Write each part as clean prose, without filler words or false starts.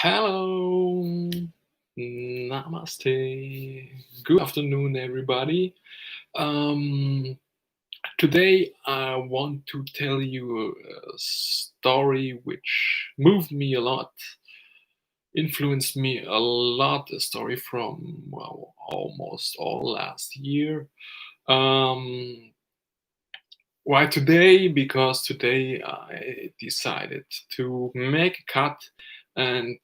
Hello, Namaste. Good afternoon, everybody. Um, Today, I want to tell you a story which moved me a lot, influenced me a lot. A story from almost all last year. Um, why today? Because today I decided to make a cut and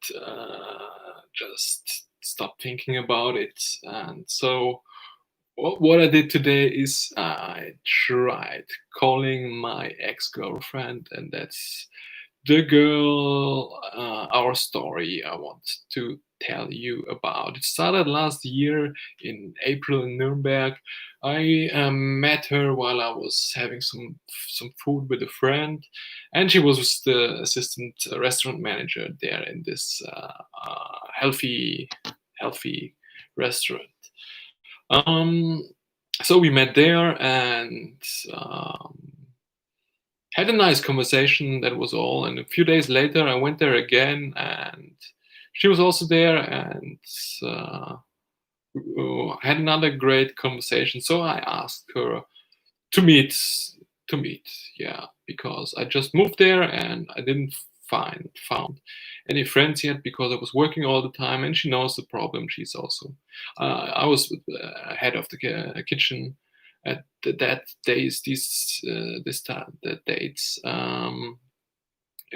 just stop thinking about it. And so, what I did today is I tried calling my ex girlfriend, and that's the girl, our story I want to tell you about. It started last year in April in Nuremberg. I met her while I was having some food with a friend, and she was the assistant restaurant manager there in this healthy restaurant. Um, so we met there and had a nice conversation. That was all. And a few days later, I went there again, and she was also there, and uh, had another great conversation. So I asked her to meet, to meet, yeah, because I just moved there and I didn't found any friends yet because I was working all the time, and she knows the problem. She's also, I was head of the kitchen at that days this time the dates, and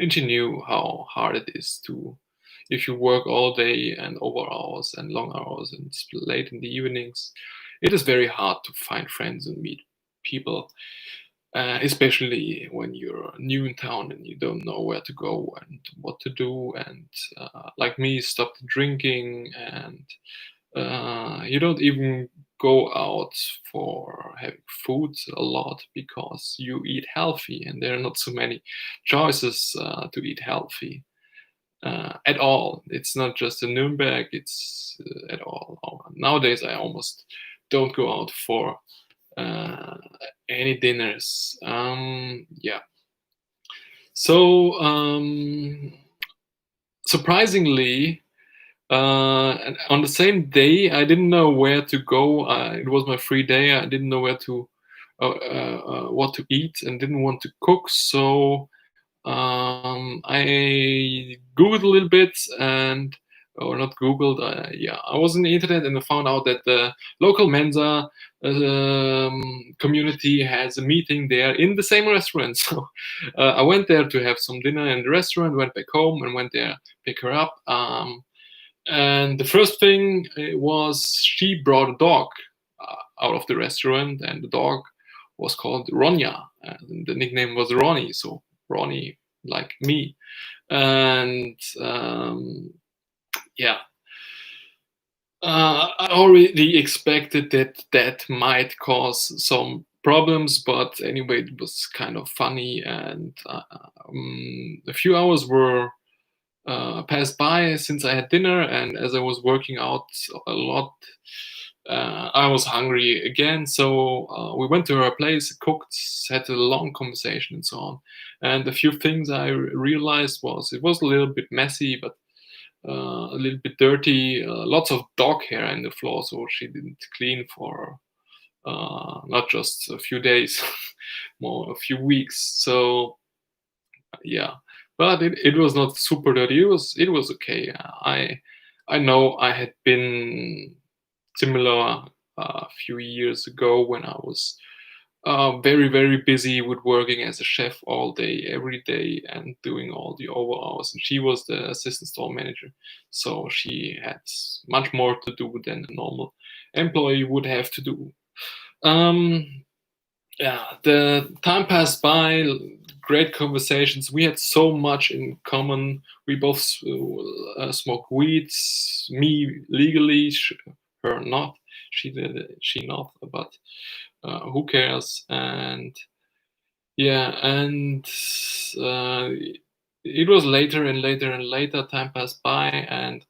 she knew how hard it is to, if you work all day and over hours and long hours and it's late in the evenings, it is very hard to find friends and meet people, especially when you're new in town and you don't know where to go and what to do. And like me, stopped drinking, and you don't even go out for having food a lot because you eat healthy, and there are not so many choices to eat healthy at all. It's not just in Nuremberg, it's at all. Nowadays, I almost don't go out for uh, any dinners. Yeah. So, surprisingly, and on the same day, I didn't know where to go. It was my free day. I didn't know where to, what to eat, and didn't want to cook. So I googled a little bit, and or not googled. Yeah, I was on the internet and I found out that the local Mensa community has a meeting there in the same restaurant. So I went there to have some dinner in the restaurant. Went back home and went there pick her up. And the first thing was she brought a dog out of the restaurant, and the dog was called Ronya, and the nickname was Ronny. So Ronny, like me, and yeah, I already expected that that might cause some problems, but anyway, it was kind of funny, and a few hours were passed by since I had dinner, and as I was working out a lot, I was hungry again. So we went to her place, cooked, had a long conversation, and so on. And a few things I realized was it was a little bit messy, but a little bit dirty. Lots of dog hair in the floor, so she didn't clean for not just a few days, more a few weeks. So yeah, but it was not super dirty. It was okay. I know I had been similar a few years ago when I was very busy with working as a chef all day, every day, and doing all the over hours. And she was the assistant store manager, so she had much more to do than a normal employee would have to do. Um, yeah, the time passed by, great conversations. We had so much in common. We both smoke weeds, me legally, her not. She not, but who cares? And yeah, and uh, it was later and later and later. Time passed by, and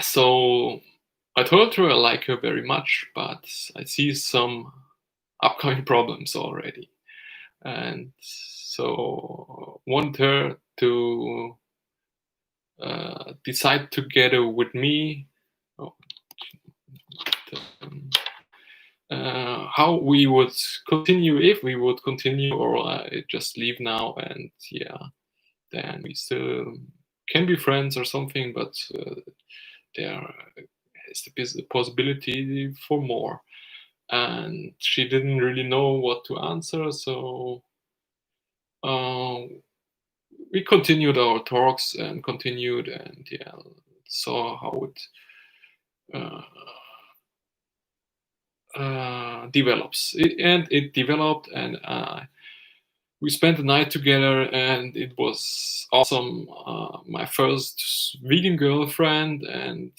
so I told her I like her very much, but I see some upcoming problems already, and so wanted her to decide together with me oh, how we would continue, if we would continue, or just leave now, and yeah, then we still can be friends or something, but there is the possibility for more. And she didn't really know what to answer, so we continued our talks and continued, and yeah, saw how it uh, develops. And it developed, and we spent the night together, and it was awesome. My first vegan girlfriend, and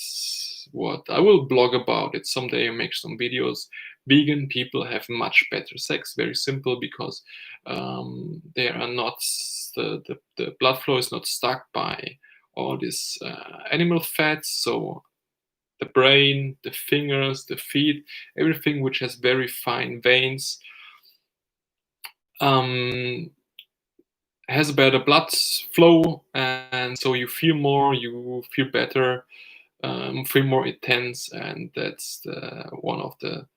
what I will blog about it someday and make some videos. Vegan people have much better sex. Very simple, because they are not the blood flow is not stuck by all this animal fats. So the brain, the fingers, the feet, everything which has very fine veins um, has a better blood flow, and so you feel more, you feel better, feel more intense, and that's one of the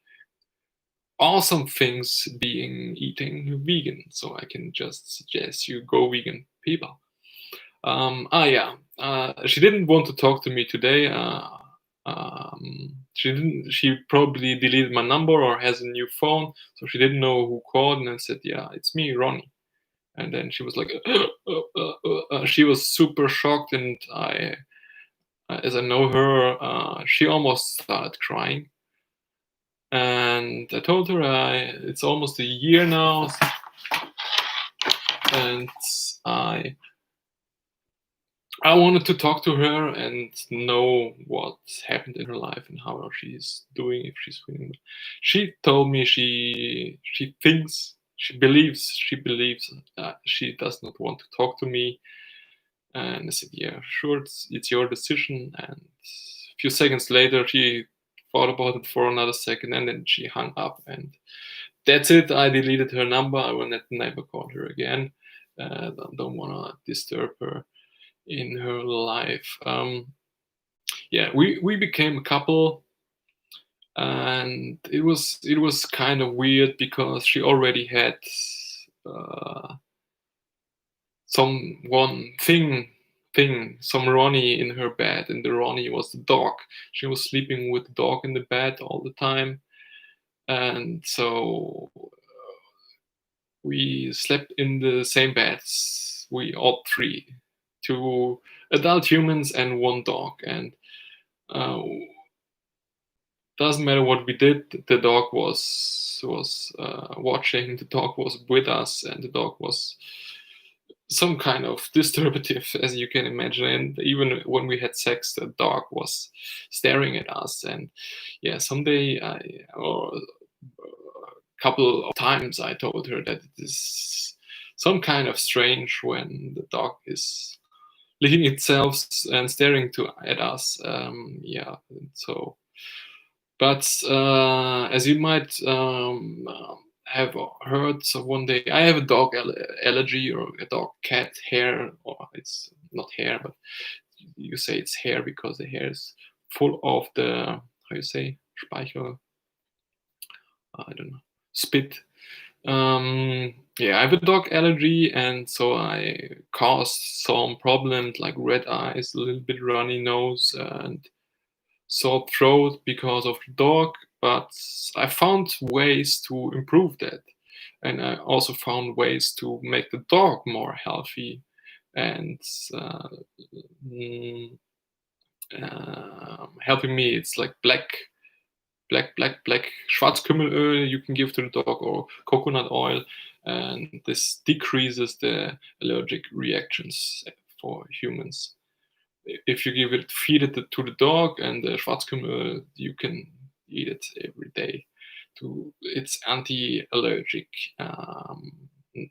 awesome things being eating vegan. So I can just suggest you go vegan, people. Yeah, she didn't want to talk to me today. She didn't. She probably deleted my number or has a new phone, so she didn't know who called. And I said, "Yeah, it's me, Ronny." And then she was like, she was super shocked, and as I know her, she almost started crying. And I told her it's almost a year now, and I wanted to talk to her and know what happened in her life and how she's doing, if she's feeling. She told me she thinks, she believes she does not want to talk to me. And I said, yeah, sure, it's your decision. And a few seconds later, she thought about it for another second, and then she hung up. And that's it. I deleted her number. I will never call her again. Don't want to disturb her in her life. Yeah, we became a couple, and it was kind of weird because she already had uh, some one some Ronnie in her bed, and the Ronnie was the dog. She was sleeping with the dog in the bed all the time, and so we slept in the same beds. We all three, two adult humans and one dog, and uh, doesn't matter what we did. The dog was watching. The dog was with us, and the dog was some kind of disturbative, as you can imagine. And even when we had sex, the dog was staring at us. And yeah, someday or a couple of times, I told her that it is some kind of strange when the dog is licking itself and staring at us. Yeah, so. But as you might have heard, so one day I have a dog allergy, or a dog cat hair, or it's not hair, but you say it's hair because the hair is full of the, how you say, Speichel, I don't know, spit. Yeah, I have a dog allergy, and so I caused some problems like red eyes, a little bit runny nose, and sore throat because of the dog. But I found ways to improve that, and I also found ways to make the dog more healthy. And uh, mm, helping me, it's like black Schwarzkümmelöl you can give to the dog, or coconut oil, and this decreases the allergic reactions for humans. If you feed it to the dog, and the Schwarzkümmel, you can eat it every day. It's anti-allergic,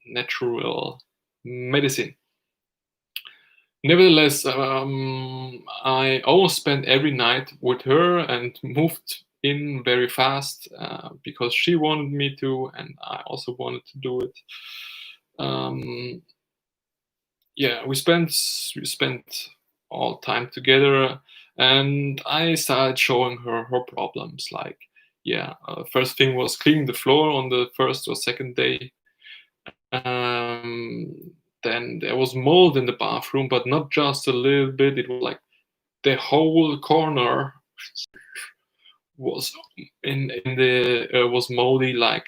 natural medicine. Nevertheless, I almost spent every night with her and moved in very fast because she wanted me to, and I also wanted to do it. Yeah, we spent all time together, and I started showing her problems. Like, yeah, first thing was cleaning the floor on the first or second day. Then there was mold in the bathroom, but not just a little bit. It was like the whole corner was in the was moldy, like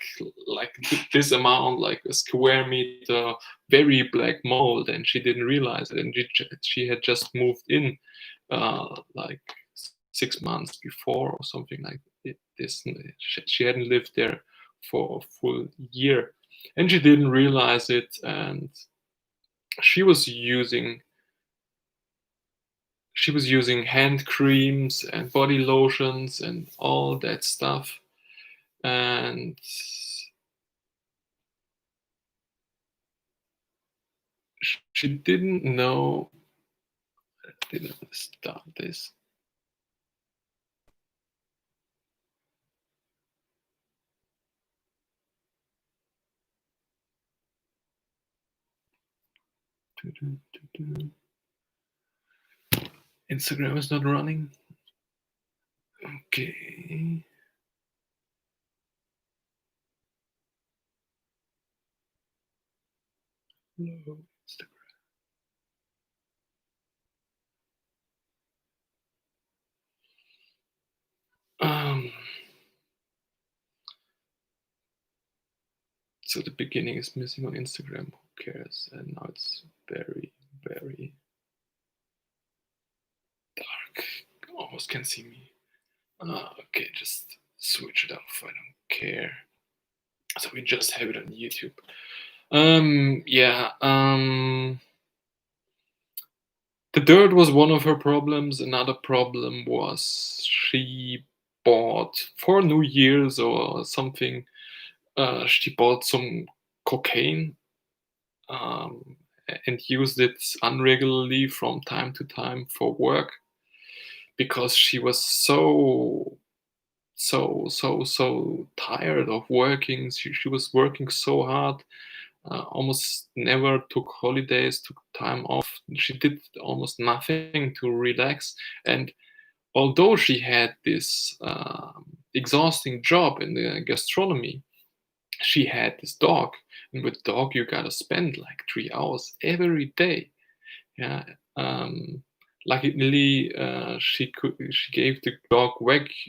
this amount, like a square meter, very black mold, and she didn't realize it. And she had just moved in, like 6 months before or something like this. She hadn't lived there for a full year, and she didn't realize it. And she was using she was using hand creams and body lotions and all that stuff. And she didn't know. I didn't start this. Instagram is not running. Okay. Hello, Instagram. So the beginning is missing on Instagram. Who cares? And now it's very, very dark. Almost can't see me. Okay, just switch it off. I don't care. So we just have it on YouTube. Yeah. The dirt was one of her problems. Another problem was she bought for New Year's or something. She bought some cocaine, and used it unregularly from time to time for work, because she was so tired of working. She was working so hard, almost never took holidays, took time off. She did almost nothing to relax. And although she had this exhausting job in the gastronomy, she had this dog. And with dog, you gotta spend like 3 hours every day. Yeah. Luckily, she gave the dog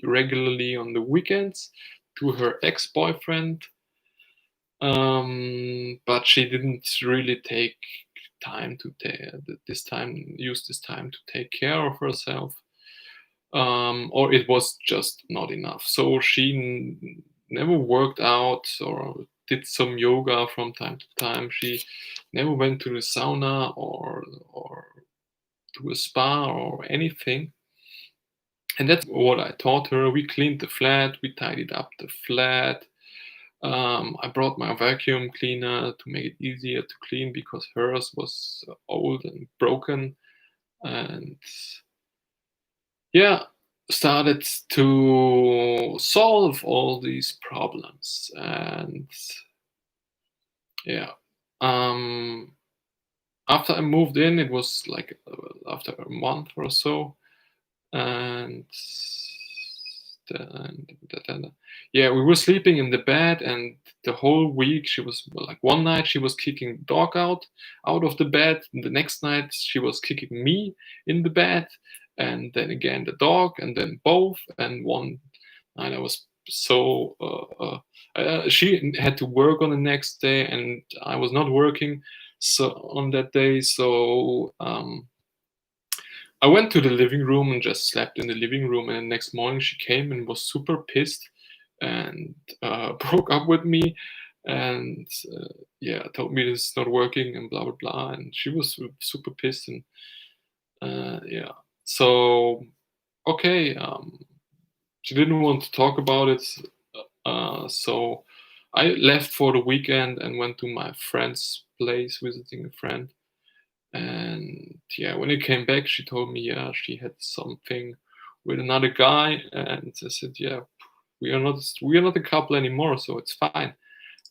regularly on the weekends to her ex-boyfriend, but she didn't really take time to use this time to take care of herself, or it was just not enough. So she never worked out or did some yoga from time to time. She never went to the sauna or to a spa or anything. And that's what I taught her. We cleaned the flat, we tidied up the flat. I brought my vacuum cleaner to make it easier to clean, because hers was old and broken. And yeah, started to solve all these problems. And yeah, um, after I moved in, it was like after a month or so. And then, yeah, we were sleeping in the bed, and the whole week she was like, one night she was kicking the dog out of the bed, and the next night she was kicking me in the bed, and then again the dog, and then both. And one night I was so she had to work on the next day, and I was not working so on that day. So I went to the living room and just slept in the living room. And the next morning she came and was super pissed, and broke up with me, and yeah, told me this is not working and blah blah blah. And she was super pissed. And yeah, so okay, she didn't want to talk about it. So I left for the weekend and went to my friend's place, visiting a friend. And yeah, when I came back, she told me, yeah, she had something with another guy. And I said, yeah, we are not a couple anymore, so it's fine.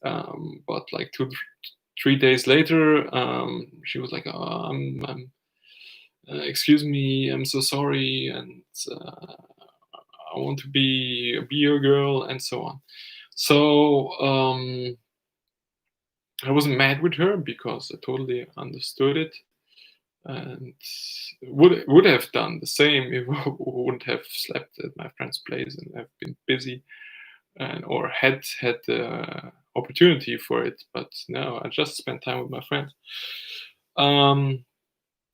But like 3 days later, she was like, oh, I'm excuse me, I'm so sorry, and I want to be your girl, and so on. So I wasn't mad with her because I totally understood it, and would have done the same if I wouldn't have slept at my friend's place and have been busy, and or had the opportunity for it. But no, I just spent time with my friend. Um,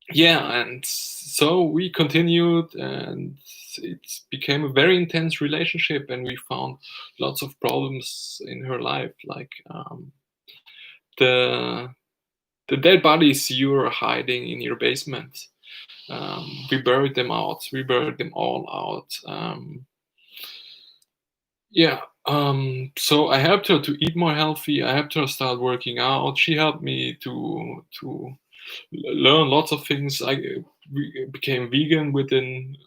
yeah, and so we continued, and it became a very intense relationship, and we found lots of problems in her life, like the the dead bodies you're hiding in your basement. We buried them out. We buried them all out. Yeah. So I helped her to eat more healthy. I helped her start working out. She helped me to learn lots of things. We became vegan within.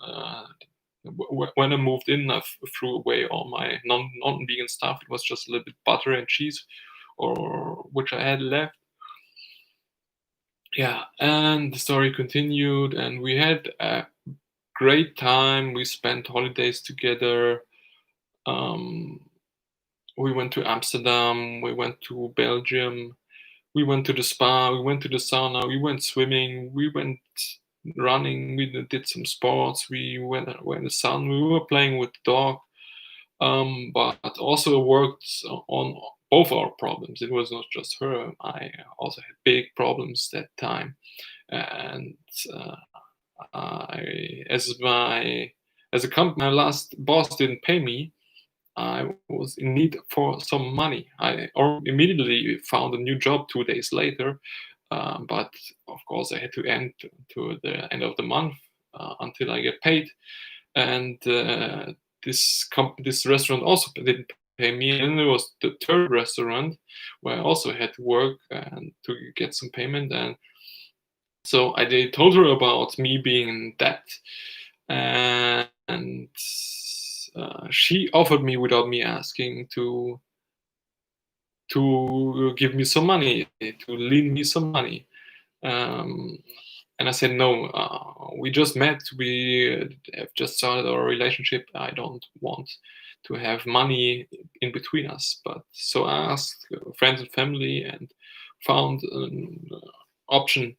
When I moved in, I threw away all my non-vegan stuff. It was just a little bit butter and cheese, or which I had left. Yeah, and the story continued, and we had a great time. We spent holidays together. Um, we went to Amsterdam. We went to Belgium. We went to the spa. We went to the sauna. We went swimming. We went running. We did some sports. Were in the sun. We were playing with the dog. But also worked on both our problems. It was not just her. I also had big problems that time, and I, as a my last boss didn't pay me. I was in need for some money. I immediately found a new job 2 days later, but of course I had to end to the end of the month until I get paid. And this restaurant also didn't pay me. And there was the third restaurant where I also had to work and to get some payment. And so told her about me being in debt, and she offered me without me asking to give me some money, to lend me some money. Um, and I said no. We just met. We have just started our relationship. I don't want to have money in between us. But so I asked friends and family and found an option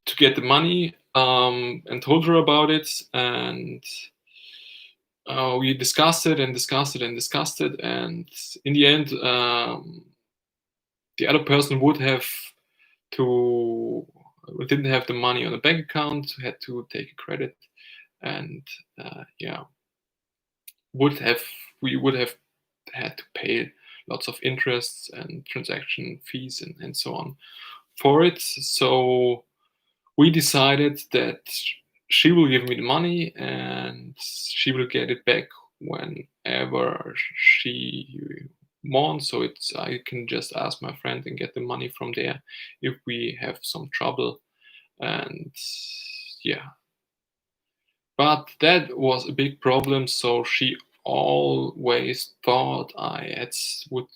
to get the money, and told her about it. And we discussed it and discussed it and discussed it. And in the end, the other person would have to didn't have the money on the bank account, had to take a credit, and yeah, would have we would have had to pay lots of interests and transaction fees and so on for it. So we decided that she will give me the money and she will get it back whenever she wants. So it's I can just ask my friend and get the money from there if we have some trouble. And yeah, but that was a big problem. So she always thought would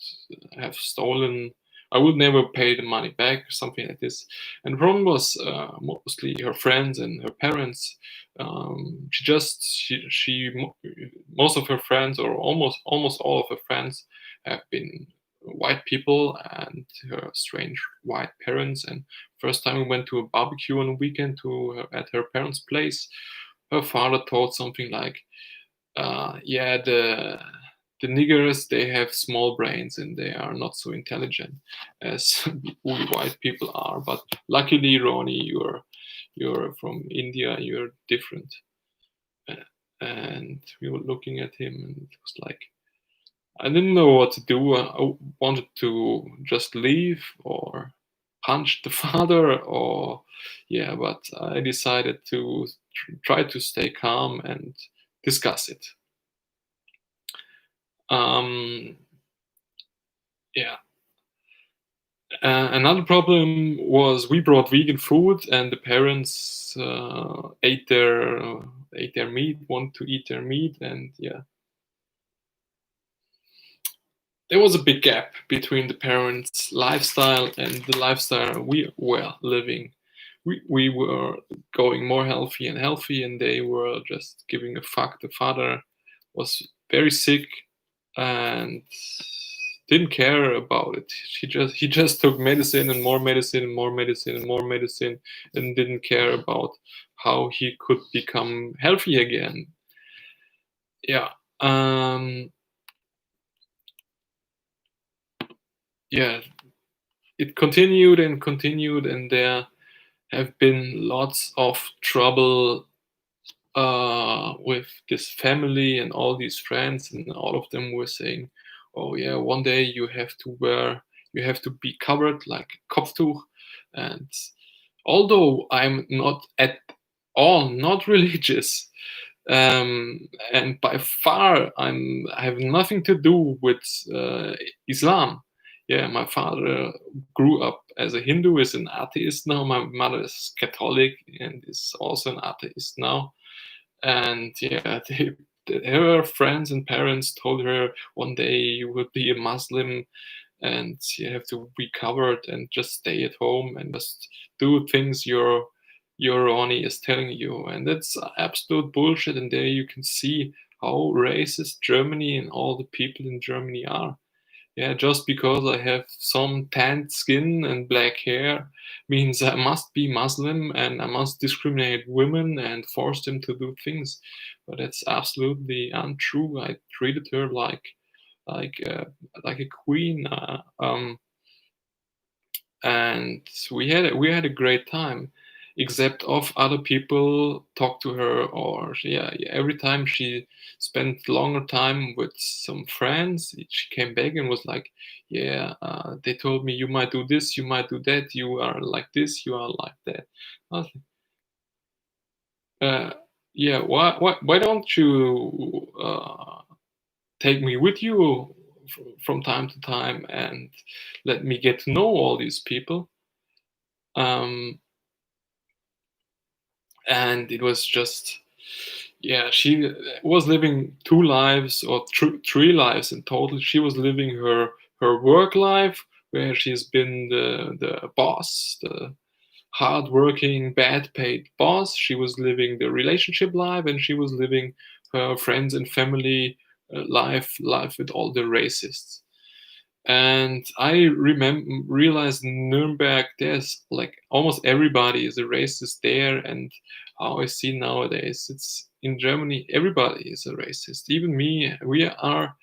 have stolen. I would never pay the money back, or something like this. And the problem was mostly her friends and her parents. Most of her friends, or almost all of her friends, have been white people and her strange white parents. And first time we went to a barbecue on a weekend at her parents' place, her father told something like, "Yeah, the niggers, they have small brains and they are not so intelligent as we white people are. But luckily, Ronnie, you're from India, you're different." Uh, and we were looking at him, and it was like I didn't know what to do. I wanted to just leave or punch the father, or yeah, but I decided to try to stay calm and discuss it. Um, yeah. Another problem was we brought vegan food, and the parents ate their meat, want to eat their meat, and yeah, there was a big gap between the parents' lifestyle and the lifestyle we were living. we were going more healthy and healthy, and they were just giving a fuck. The father was very sick and didn't care about it. He just took medicine and more medicine and more medicine and more medicine, and didn't care about how he could become healthy again. Yeah. Um, yeah. It continued and continued, and there have been lots of trouble with this family and all these friends, and all of them were saying, "Oh yeah, one day you have to be covered like Kopftuch." And although I'm not at all not religious, and by far I have nothing to do with Islam. Yeah, my father grew up as a Hindu, is an atheist now. My mother is Catholic and is also an atheist now. And yeah, her friends and parents told her one day you will be a Muslim and you have to be covered and just stay at home and just do things your Ronny is telling you. And that's absolute bullshit. And there you can see how racist Germany and all the people in Germany are. Yeah, just because I have some tanned skin and black hair means I must be Muslim and I must discriminate women and force them to do things. But that's absolutely untrue. I treated her like uh, like a queen, and we had a great time. Except of other people talked to her, or yeah, every time she spent longer time with some friends, she came back and was like, "Yeah, they told me you might do this, you might do that, you are like this, you are like that." I was like, uh, "Yeah, why don't you take me with you from time to time and let me get to know all these people?" Um, and it was just, yeah, she was living two lives, or three lives in total. She was living her work life, where she's been the boss, the hardworking, bad paid boss. She was living the relationship life, and she was living her friends and family life with all the racists. And I realized in Nuremberg, there's like almost everybody is a racist there. And how I see nowadays, it's in Germany, everybody is a racist. Even me, we are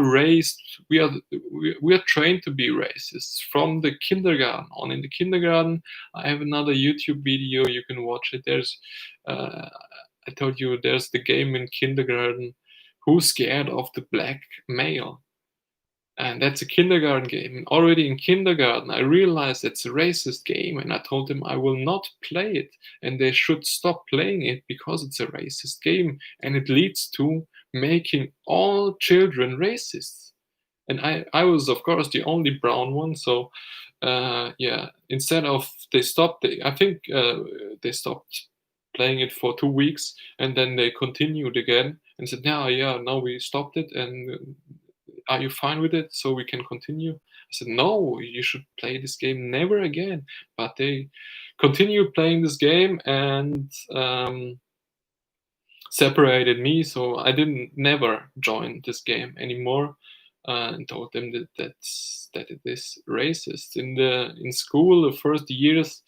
raised, we are trained to be racists from the kindergarten on. In the kindergarten, I have another YouTube video, you can watch it. Uh, I told you there's the game in kindergarten, Who's Scared of the Black Male? And that's a kindergarten game. And already in kindergarten, I realized it's a racist game. And I told them I will not play it. And they should stop playing it because it's a racist game. And it leads to making all children racists. And I was, of course, the only brown one. So, yeah, instead of they stopped, I think they stopped playing it for 2 weeks. And then they continued again and said, yeah, now we stopped it. And are you fine with it so we can continue? I said, no, you should play this game never again. But they continued playing this game and separated me, so I didn't never join this game anymore, and told them that it is racist. In school, the first years,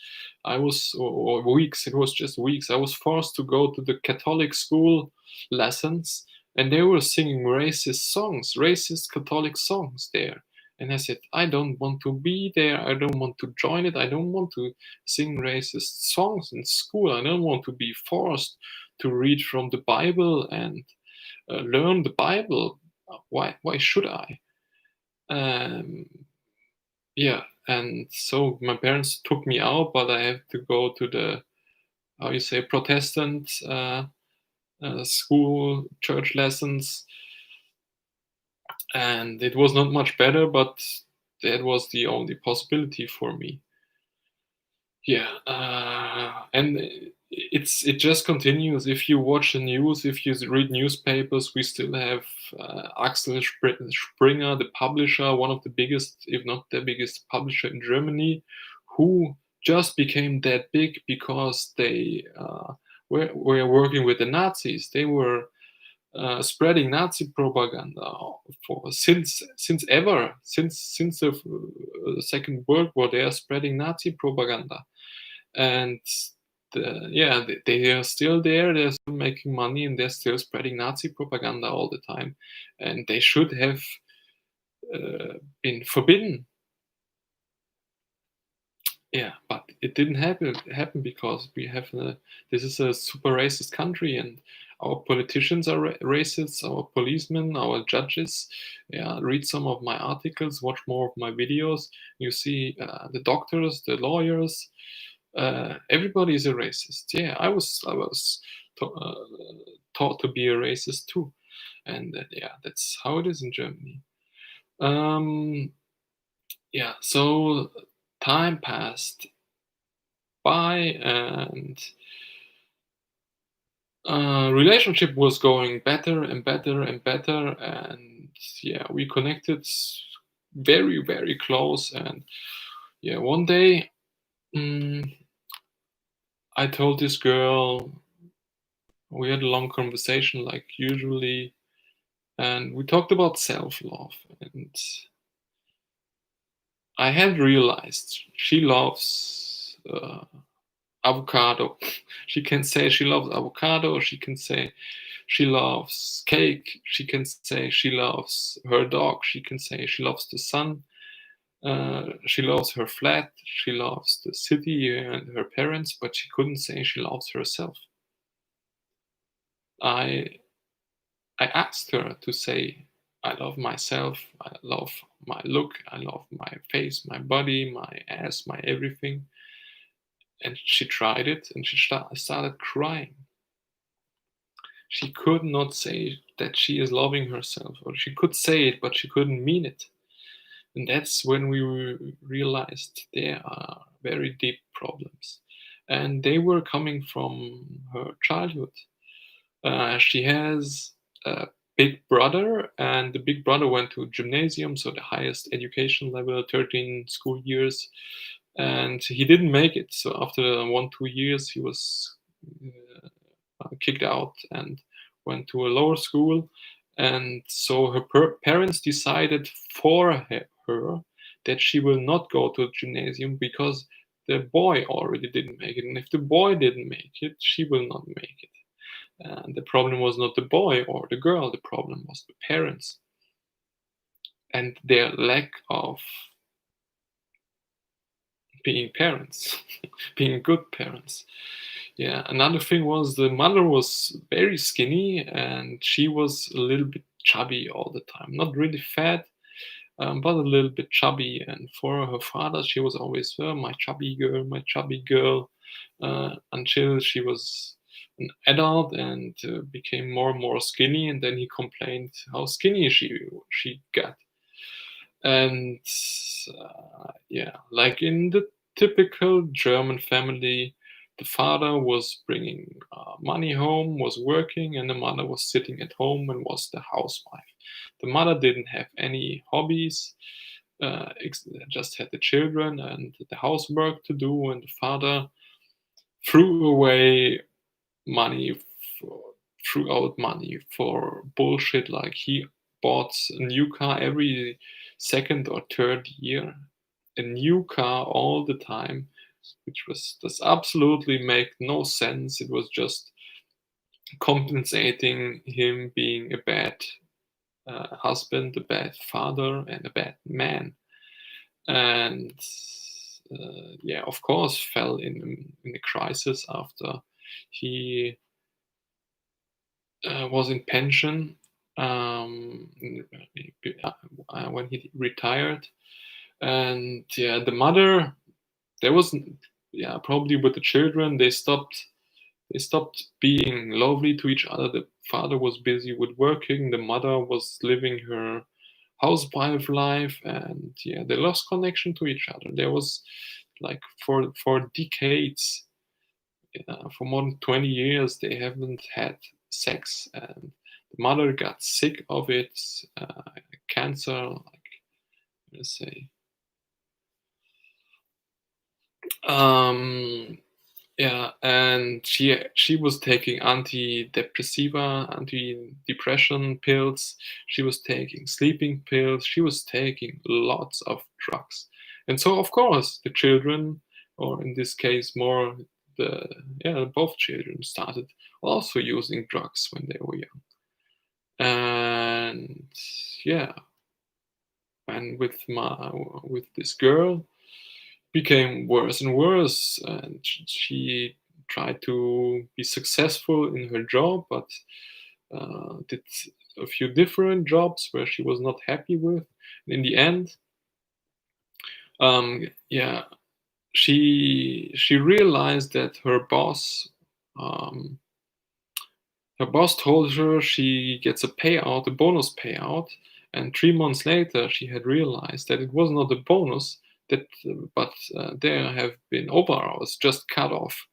I was, or weeks, it was just weeks. I was forced to go to the Catholic school lessons, and they were singing racist songs, racist Catholic songs there. And I said, I don't want to be there. I don't want to join it. I don't want to sing racist songs in school. I don't want to be forced to read from the Bible and learn the Bible. Why should I? Um, yeah, and so my parents took me out, but I have to go to the, how you say, Protestant school, church lessons, and it was not much better, but that was the only possibility for me. Yeah, and it just continues. If you watch the news, if you read newspapers, we still have Axel Springer, the publisher, one of the biggest, if not the biggest publisher in Germany, who just became that big because they were working with the Nazis. They were spreading Nazi propaganda for since ever, since the Second World War. They are spreading Nazi propaganda, and yeah, they are still there. They're still making money, and they're still spreading Nazi propaganda all the time. And they should have been forbidden. Yeah, but it didn't happen because we have this is a super racist country, and our politicians are racist, our policemen, our judges. Yeah, read some of my articles, watch more of my videos. You see the doctors, the lawyers, everybody is a racist. Yeah, I was taught to be a racist too, and yeah, that's how it is in Germany. Um, yeah, so time passed by, and relationship was going better and better and better, and yeah, we connected very, very close. And yeah, one day, mm, I told this girl, we had a long conversation like usually, and we talked about self-love. And I had realized she loves avocado. She can say she loves avocado. She can say she loves cake. She can say she loves her dog. She can say she loves the sun. She loves her flat. She loves the city and her parents, but she couldn't say she loves herself. I I asked her to say, I love myself. I love my look. I love my face, my body, my ass, my everything. And she tried it, and she started crying. She could not say that she is loving herself, or she could say it, but she couldn't mean it. And that's when we realized there are very deep problems. And they were coming from her childhood. She has a big brother, and the big brother went to gymnasium, so the highest education level, 13 school years, and he didn't make it. So after 1 2 years, he was kicked out and went to a lower school. And so her parents decided for her that she will not go to gymnasium because the boy already didn't make it. And if the boy didn't make it, she will not make it. And the problem was not the boy or the girl, the problem was the parents and their lack of being parents, being good parents. Yeah, another thing was the mother was very skinny and she was a little bit chubby all the time. Not really fat, but a little bit chubby. And for her father, she was always my chubby girl, until she was an adult and became more and more skinny. And then he complained how skinny she got. And yeah, like in the typical German family, the father was bringing money home, was working, and the mother was sitting at home and was the housewife. The mother didn't have any hobbies, just had the children and the housework to do, and the father threw away money for, threw out money for bullshit. Like he bought a new car every second or third year, a new car all the time, which was does absolutely make no sense. It was just compensating him being a bad husband, a bad father, and a bad man. And yeah, of course, fell in a crisis after he was in pension, when he retired. And yeah, the mother, there was, yeah, probably with the children, they stopped being lovely to each other. The father was busy with working, the mother was living her housewife life, and yeah, they lost connection to each other. There was like for decades, for more than 20 years, they haven't had sex, and the mother got sick of it, cancer, like let's say, Um, yeah, and she was taking anti-depression pills. She was taking sleeping pills. She was taking lots of drugs, and so of course the children, or in this case more the both children started also using drugs when they were young, and yeah, and with this girl became worse and worse, and she tried to be successful in her job, but did a few different jobs where she was not happy with. And in the end, yeah, she realized that her boss told her she gets a payout, a bonus payout, and 3 months later she had realized that it was not a bonus, but there have been overhours just cut off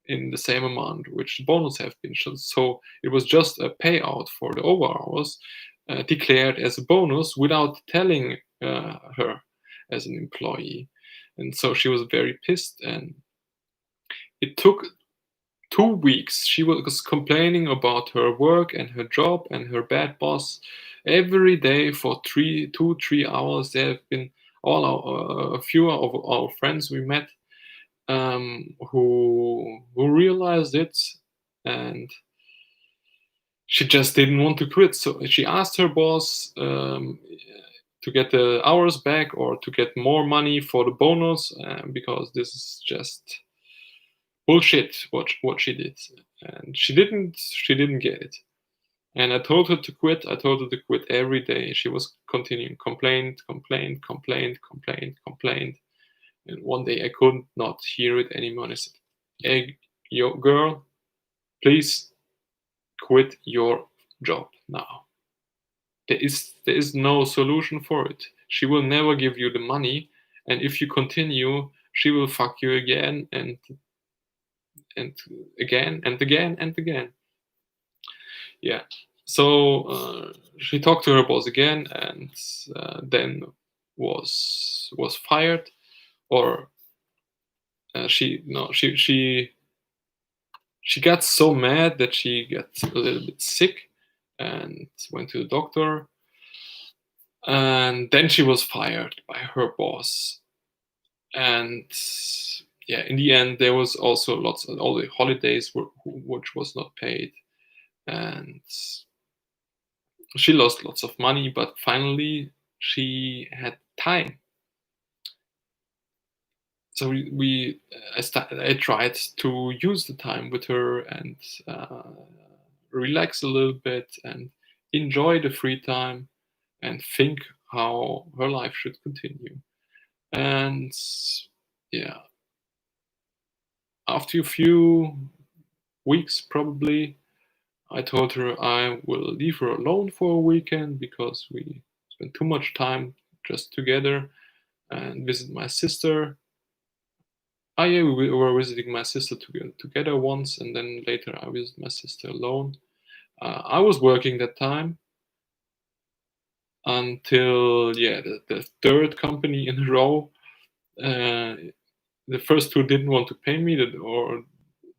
in the same amount which the bonus have been. So it was just a payout for the overhours declared as a bonus without telling her as an employee. And so she was very pissed, and it took 2 weeks. She was complaining about her work and her job and her bad boss every day for 3 hours. There have been a few of our friends we met who realized it, and she just didn't want to quit. So she asked her boss to get the hours back or to get more money for the bonus, because this is just bullshit what she did, and she didn't get it. And I told her to quit. I told her to quit every day. She was continuing, complained. And one day I could not hear it anymore. I said, "Hey, yo, girl, please quit your job now. There is no solution for it. She will never give you the money, and if you continue, she will fuck you again and again and again and again." Yeah. So she talked to her boss again, and then was fired, or she no she got so mad that she got a little bit sick and went to the doctor, and then she was fired by her boss. And yeah, in the end there was also lots of all the holidays which was not paid, and she lost lots of money, but finally she had time. So I tried to use the time with her and relax a little bit and enjoy the free time and think how her life should continue. And yeah, after a few weeks, probably, I told her I will leave her alone for a weekend because we spent too much time just together and visit my sister. Ah, yeah, we were visiting my sister together once, and then later I visited my sister alone. I was working that time until, yeah, the third company in a row. Uh, the first two didn't want to pay me, or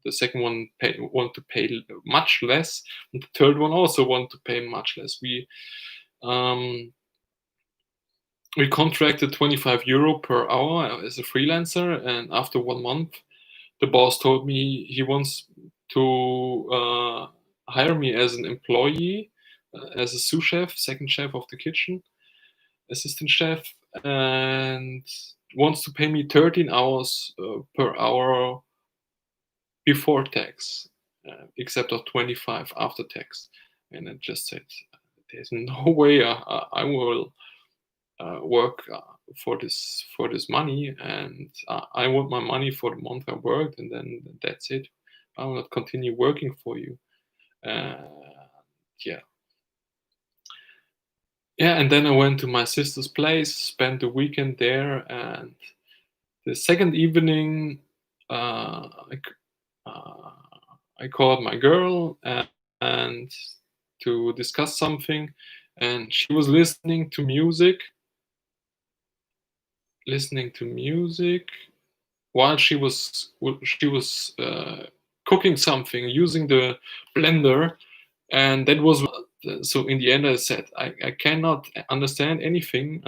the second one want to pay much less, and the third one also want to pay much less. Um, we contracted 25 euro per hour as a freelancer, and after 1 month, the boss told me he wants to hire me as an employee, as a sous chef, second chef of the kitchen, assistant chef, and wants to pay me 13 hours per hour before tax, except of 25 after tax. And I just said, "There's no way I will work for this money, and I want my money for the month I worked, and then that's it. I will not continue working for you." Uh, yeah, yeah. And then I went to my sister's place, spent the weekend there, and the second evening, uh, I, c- uh, I called my girl and to discuss something, and she was listening to music while she was cooking something using the blender, and that was so in the end I said I cannot understand anything,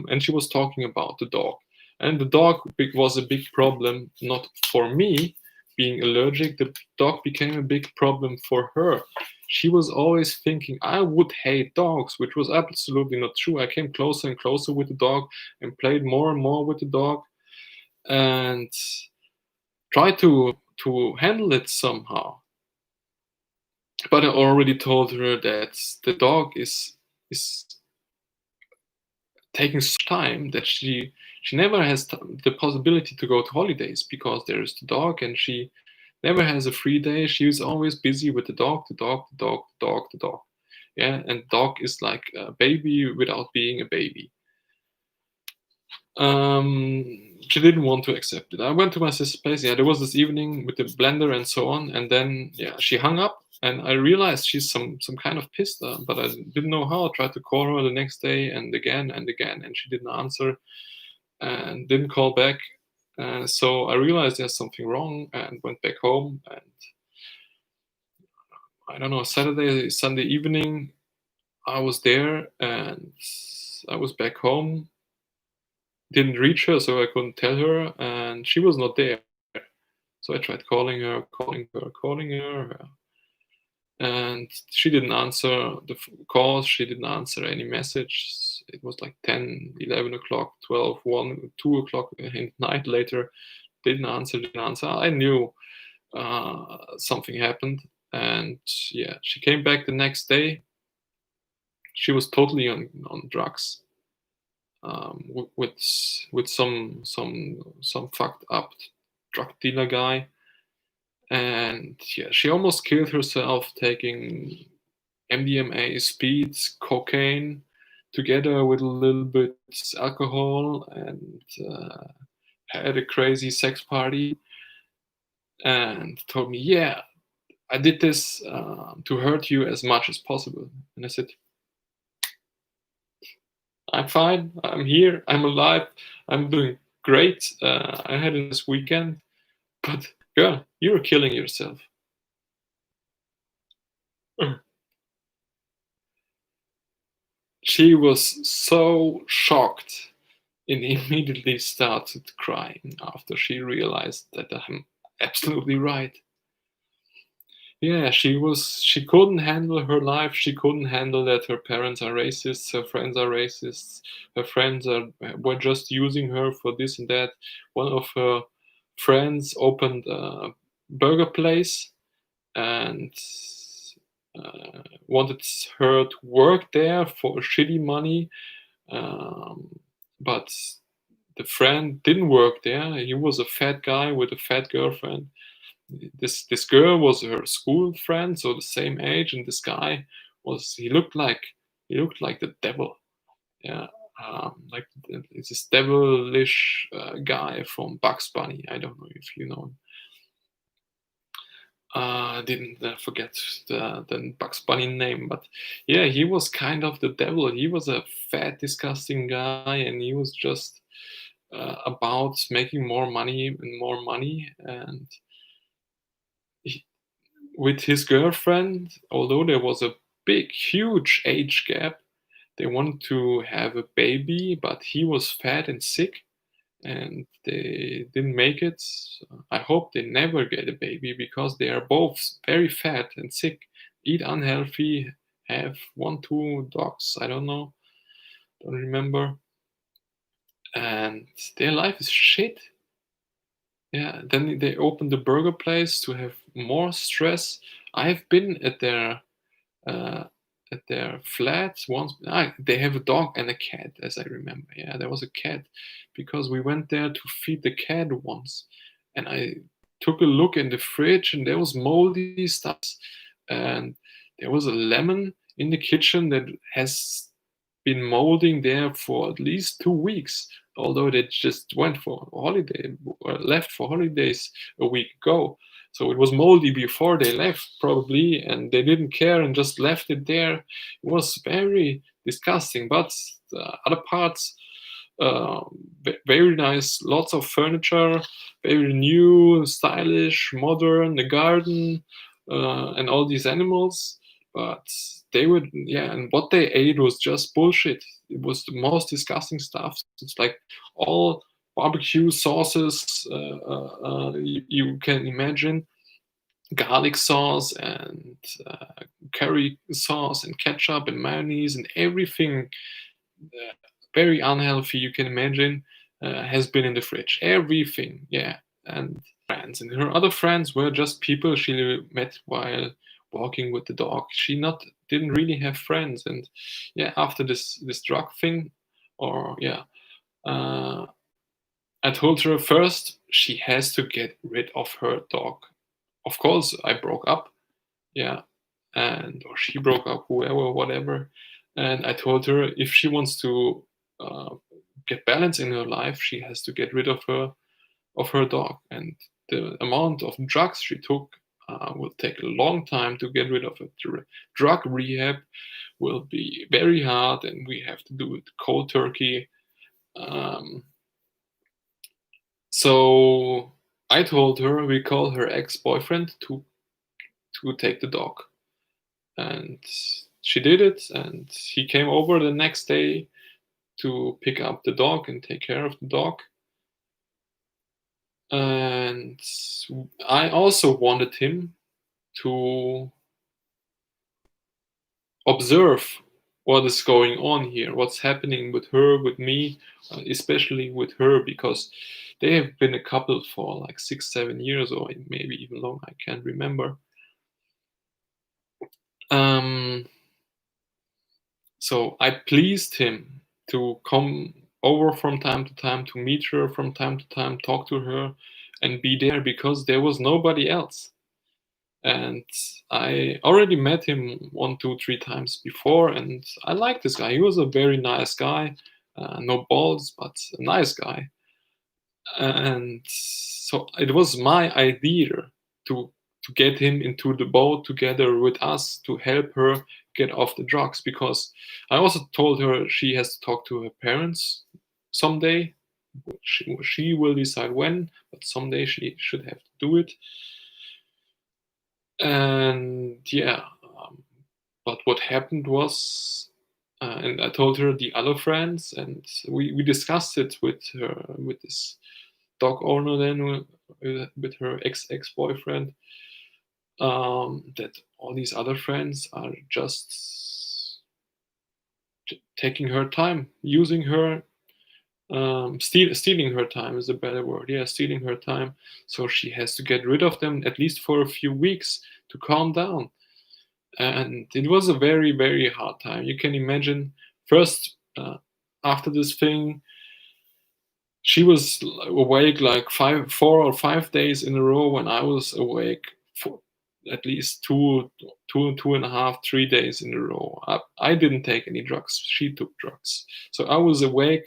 and she was talking about the dog, and the dog was a big problem, not for me being allergic. The dog became a big problem for her. She was always thinking I would hate dogs, which was absolutely not true. I came closer and closer with the dog and played more and more with the dog and tried to handle it somehow. But I already told her that the dog is taking so much time that she never has the possibility to go to holidays because there is the dog, and she never has a free day. She is always busy with the dog, the dog, the dog, the dog, the dog. Yeah, and dog is like a baby without being a baby. She didn't want to accept it. I went to my sister's place. Yeah, there was this evening with the blender and so on, and then yeah, she hung up, and I realized she's some kind of pissed, but I didn't know how. I tried to call her the next day and again, and she didn't answer and didn't call back. So I realized there's something wrong and went back home. And I don't know, Saturday, Sunday evening, I was there and I was back home. Didn't reach her, so I couldn't tell her, and she was not there. So I tried calling her, calling her, and she didn't answer the calls. She didn't answer any message. It was like 10, 11 o'clock, 12, 1, 2 o'clock in the night later. Didn't answer. I knew something happened, and yeah, she came back the next day. She was totally on drugs. With some fucked up drug dealer guy, and yeah, she almost killed herself taking MDMA, speeds, cocaine, together with a little bit alcohol, and had a crazy sex party, and told me, "Yeah, I did this to hurt you as much as possible." And I said, I'm fine. I'm here. I'm alive. I'm doing great. I had a nice weekend. But girl, you're killing yourself. She was so shocked and immediately started crying after she realized that I'm absolutely right. Yeah, she couldn't handle her life. She couldn't handle that her parents are racists, her friends are racists, her friends were just using her for this and that. One of her friends opened a burger place and wanted her to work there for shitty money, um, but the friend didn't work there. He was a fat guy with a fat girlfriend. This girl was her school friend, so the same age, and this guy was he looked like the devil. Yeah, like it's this devilish guy from Bugs Bunny. I don't know if you know him. Didn't forget the Bugs Bunny name, but yeah, he was kind of the devil. He was a fat, disgusting guy, and he was just about making more money and more money. And he, with his girlfriend, although there was a big, huge age gap, they wanted to have a baby, but he was fat and sick, and they didn't make it. I hope they never get a baby because they are both very fat and sick, eat unhealthy, have 1, 2 dogs. I don't know, don't remember, and their life is shit. Yeah, then they opened the burger place to have more stress. I've been uh, at their flat once. They have a dog and a cat, as I remember. Yeah, there was a cat because we went there to feed the cat once, and I took a look in the fridge, and there was moldy stuff, and there was a lemon in the kitchen that has been molding there for at least 2 weeks, although they just went for holiday or left for holidays a week ago. So it was moldy before they left, probably, and they didn't care and just left it there. It was very disgusting. But the other parts, uh, very nice, lots of furniture, very new, stylish, modern, the garden, and all these animals. But they would, yeah, and what they ate was just bullshit. It was the most disgusting stuff. It's like all barbecue sauces you can imagine, garlic sauce and curry sauce and ketchup and mayonnaise and everything very unhealthy you can imagine has been in the fridge. Everything, yeah. And friends, and her other friends were just people she met while walking with the dog. She not didn't really have friends. And yeah, after this drug thing, or yeah, uh, I told her first she has to get rid of her dog. Of course, I broke up, yeah, and or she broke up, whoever, whatever. And I told her if she wants to uh, get balance in her life, she has to get rid of her dog. And the amount of drugs she took will take a long time to get rid of it. Drug rehab will be very hard, and we have to do it cold turkey. Um, so I told her we call her ex-boyfriend to take the dog, and she did it. And he came over the next day to pick up the dog and take care of the dog. And I also wanted him to observe what is going on here, what's happening with her, with me, especially with her, because they have been a couple for like 6 7 years, or maybe even longer, I can't remember. um, So I pleased him to come over from time to time, to meet her from time to time, talk to her, and be there because there was nobody else. And I already met him 1 2 3 times before, and I liked this guy. He was a very nice guy, no balls, but a nice guy. And so it was my idea to get him into the boat together with us to help her get off the drugs, because I also told her she has to talk to her parents someday. She will decide when, but someday she should have to do it. And yeah, but what happened was, and I told her the other friends, and we discussed it with her, with this dog owner, then with her ex boyfriend, that all these other friends are just taking her time, using her, stealing her time is a better word. Yeah, stealing her time. So she has to get rid of them at least for a few weeks to calm down. And it was a very, very hard time. You can imagine, first, after this thing, she was awake like 4 or 5 days in a row, when I was awake for at least 2.5, 3 days in a row. I didn't take any drugs. She took drugs. So I was awake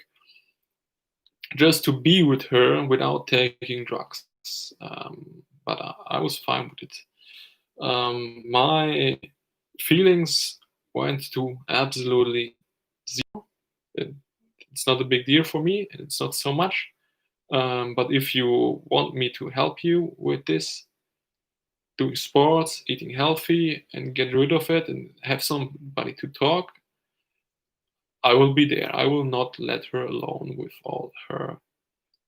just to be with her without taking drugs. But I was fine with it. My feelings went to absolutely zero. It's not a big deal for me. It's not so much. But if you want me to help you with this, doing sports, eating healthy, and get rid of it, and have somebody to talk, I will be there. I will not let her alone with all her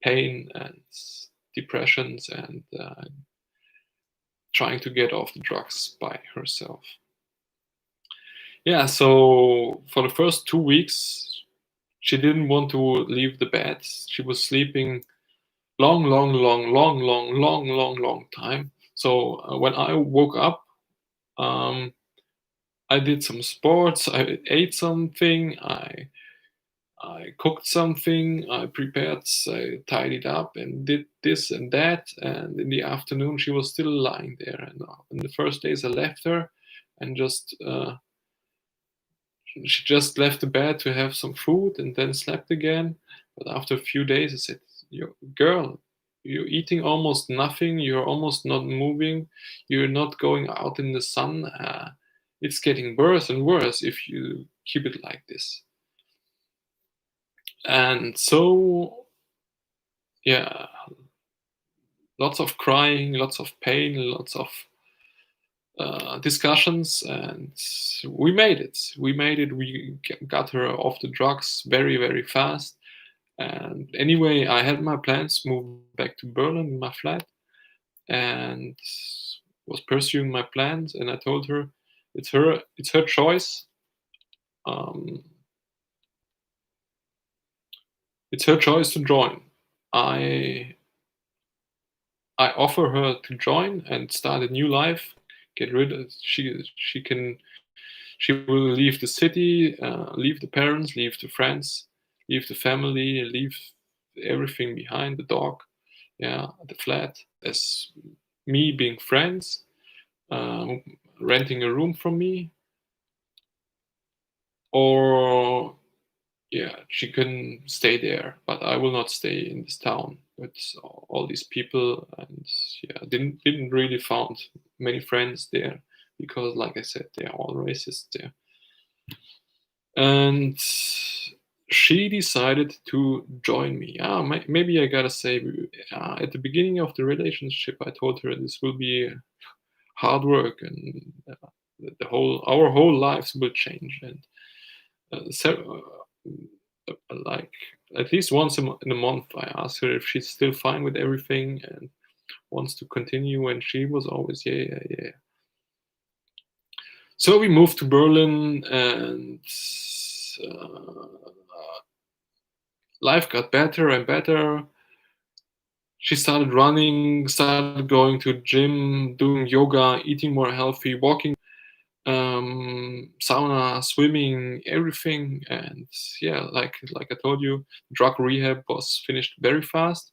pain and depressions and trying to get off the drugs by herself. Yeah, so for the first 2 weeks, she didn't want to leave the bed. She was sleeping long time. So when I woke up, um, I did some sports. I ate something. I cooked something. I prepared. I tidied up and did this and that. And in the afternoon, she was still lying there. And in the first days, I left her, and just she just left the bed to have some food and then slept again. But after a few days, I said, Girl, you're eating almost nothing. You're almost not moving. You're not going out in the sun. It's getting worse and worse if you keep it like this." And so, yeah, lots of crying, lots of pain, lots of discussions, and we made it. We made it. We got her off the drugs very, very fast. And anyway, I had my plans, moved back to Berlin in my flat, and was pursuing my plans. And I told her, it's her choice. Um, it's her choice to join. I I offer her to join and start a new life. Get rid of she will leave the city, leave the parents, leave the friends, leave the family, leave everything behind. The dog, yeah, the flat. As me being friends, um, renting a room from me, or yeah, she can stay there, but I will not stay in this town with all these people. And yeah, didn't really found many friends there because, like I said, they are all racist there. And she decided to join me. Maybe I gotta say, at the beginning of the relationship, I told her this will be hard work, and our whole lives will change. And like at least once in a month, I asked her if she's still fine with everything and wants to continue, and she was always yeah, yeah, yeah. So we moved to Berlin, and uh, life got better and better. She started running, started going to gym, doing yoga, eating more healthy, walking, sauna, swimming, everything. And yeah, like I told you, drug rehab was finished very fast.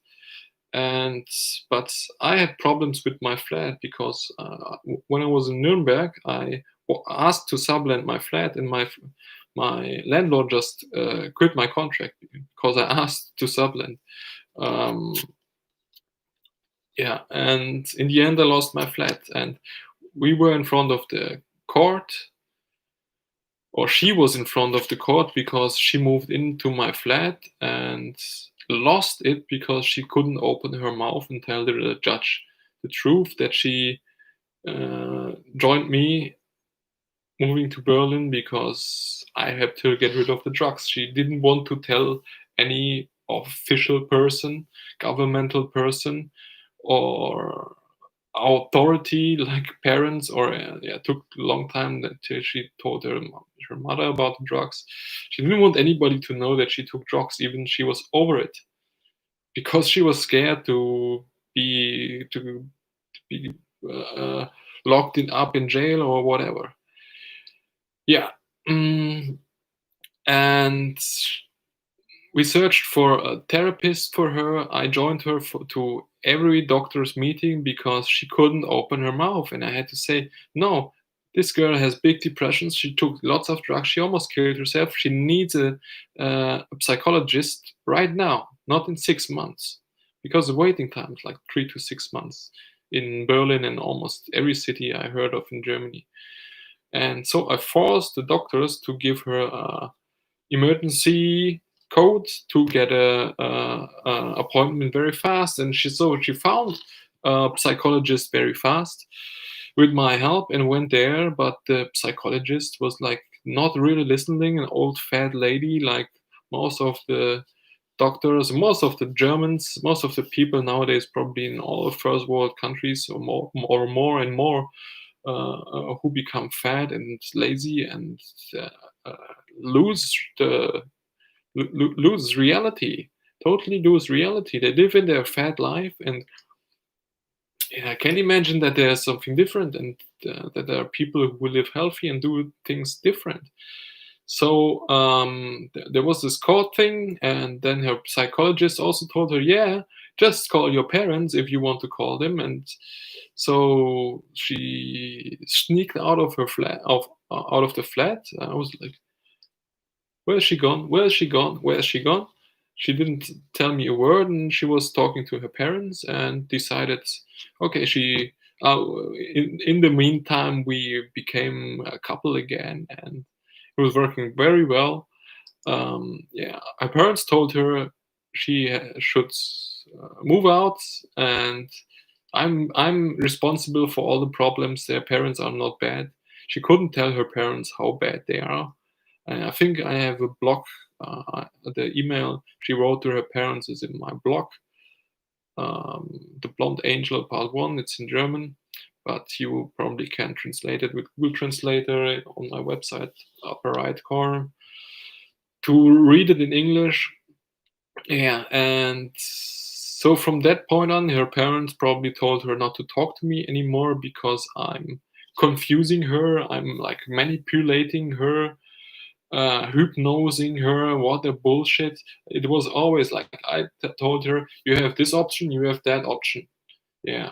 And but I had problems with my flat because when I was in Nuremberg, I asked to sublet my flat, and my landlord just quit my contract because I asked to sublet. Um, yeah, and in the end, I lost my flat, and we were in front of the court, or she was in front of the court because she moved into my flat and lost it because she couldn't open her mouth and tell the judge the truth that she joined me moving to Berlin because I had to get rid of the drugs. She didn't want to tell any official person, governmental person, or authority like parents, or yeah, it took a long time that she told her mother about the drugs. She didn't want anybody to know that she took drugs, even she was over it, because she was scared to be uh, locked up in jail or whatever. Yeah. mm, and we searched for a therapist for her. I joined her to every doctor's meeting because she couldn't open her mouth. And I had to say, no, this girl has big depressions. She took lots of drugs. She almost killed herself. She needs a psychologist right now, not in 6 months, because the waiting time is like 3 to 6 months in Berlin and almost every city I heard of in Germany. And so I forced the doctors to give her a emergency code to get a appointment very fast, and she found a psychologist very fast with my help and went there. But the psychologist was like not really listening, an old fat lady, like most of the doctors, most of the Germans, most of the people nowadays, probably in all first world countries, or more and more, who become fat and lazy and uh, uh, lose the lose reality, totally lose reality. They live in their fat life, and yeah, I can't imagine that there's something different, and that there are people who live healthy and do things different. So there was this court thing, and then her psychologist also told her, "Yeah, just call your parents if you want to call them." And so she sneaked out of her flat, out of the flat. I was like, "Where's she gone? Where's she gone? Where's she gone?" She didn't tell me a word, and she was talking to her parents and decided, okay, in the meantime, we became a couple again, and it was working very well. Yeah, her parents told her she should move out, and I'm responsible for all the problems. Their parents are not bad. She couldn't tell her parents how bad they are. And I think I have a blog. The email she wrote to her parents is in my blog. The Blonde Angel Part 1. It's in German, but you probably can translate it with Google Translator on my website, upper right corner, to read it in English. Yeah, and so from that point on, her parents probably told her not to talk to me anymore because I'm confusing her. I'm like manipulating her, hypnosing her. What a bullshit! It was always like I told her, you have this option, you have that option. Yeah,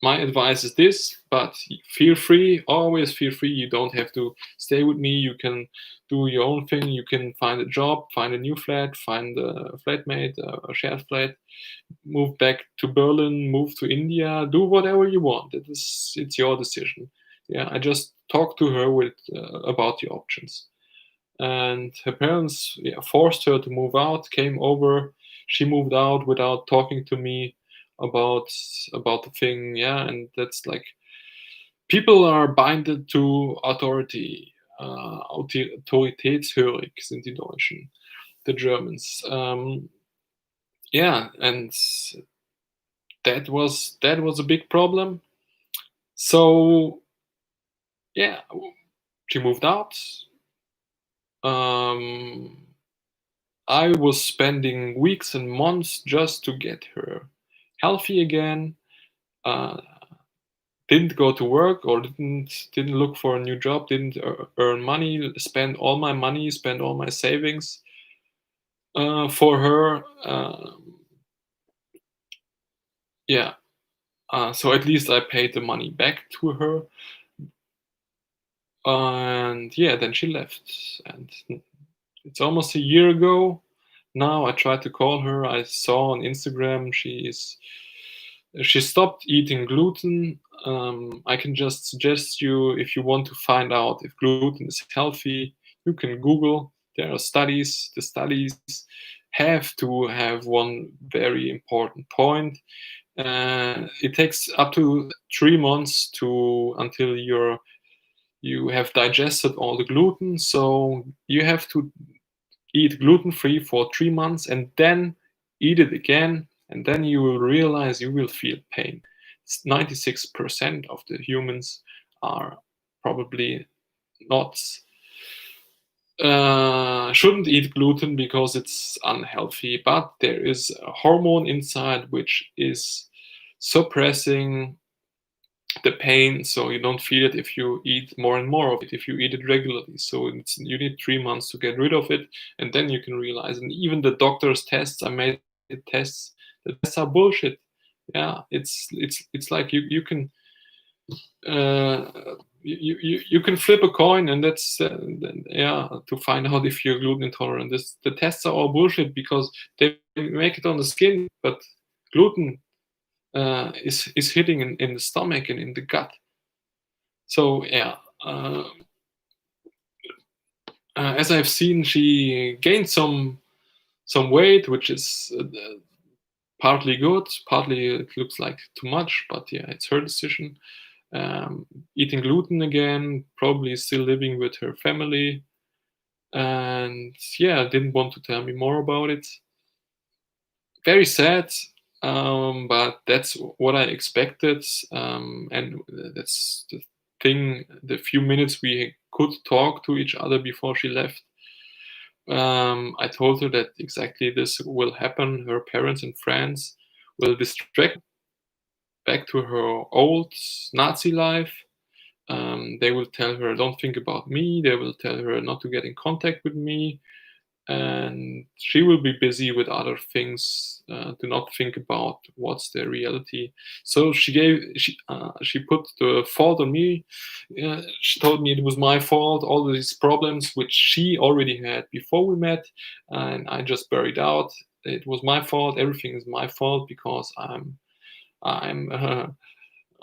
my advice is this, but feel free, always feel free. You don't have to stay with me. You can do your own thing. You can find a job, find a new flat, find a flatmate, a shared flat, move back to Berlin, move to India, do whatever you want. It's your decision. Yeah, I just talked to her with about the options, and her parents, yeah, forced her to move out, came over. She moved out without talking to me about about the thing. Yeah, and that's like, people are binded to authority. Autoritätshörig sind die Deutschen, the Germans. Yeah, and that was a big problem. So yeah, she moved out. Um, I was spending weeks and months just to get her healthy again. Uh, didn't go to work, or didn't look for a new job. Didn't earn money. Spend all my money. Spend all my savings for her. Yeah. So at least I paid the money back to her. And yeah, then she left. And it's almost a year ago now. I tried to call her. I saw on Instagram she stopped eating gluten. I can just suggest you, if you want to find out if gluten is healthy, you can Google. There are studies. The studies have to have one very important point. It takes up to 3 months to until you have digested all the gluten. So you have to eat gluten free for 3 months and then eat it again, and then you will realize you will feel pain. 96% of the humans are probably not shouldn't eat gluten because it's unhealthy, but there is a hormone inside which is suppressing the pain, so you don't feel it if you eat more and more of it, if you eat it regularly. So you need 3 months to get rid of it, and then you can realize. And even the doctor's tests, I made the tests. The tests are bullshit. Yeah, it's like you can uh, you can flip a coin, and that's yeah, to find out if you're gluten intolerant. The tests are all bullshit because they make it on the skin, but gluten is hitting in the stomach and in the gut. So yeah, as I've seen, she gained some weight, which is partly good, partly it looks like too much, but yeah, it's her decision. Eating gluten again, probably still living with her family, and yeah, didn't want to tell me more about it. Very sad, but that's what I expected, and that's the thing. The few minutes we could talk to each other before she left, I told her that exactly this will happen. Her parents and friends will distract back to her old Nazi life. They will tell her, don't think about me. They will tell her not to get in contact with me. And she will be busy with other things, to not think about what's the reality. So she put the fault on me. She told me it was my fault, all these problems which she already had before we met, and I just buried out. It was my fault. Everything is my fault because I'm a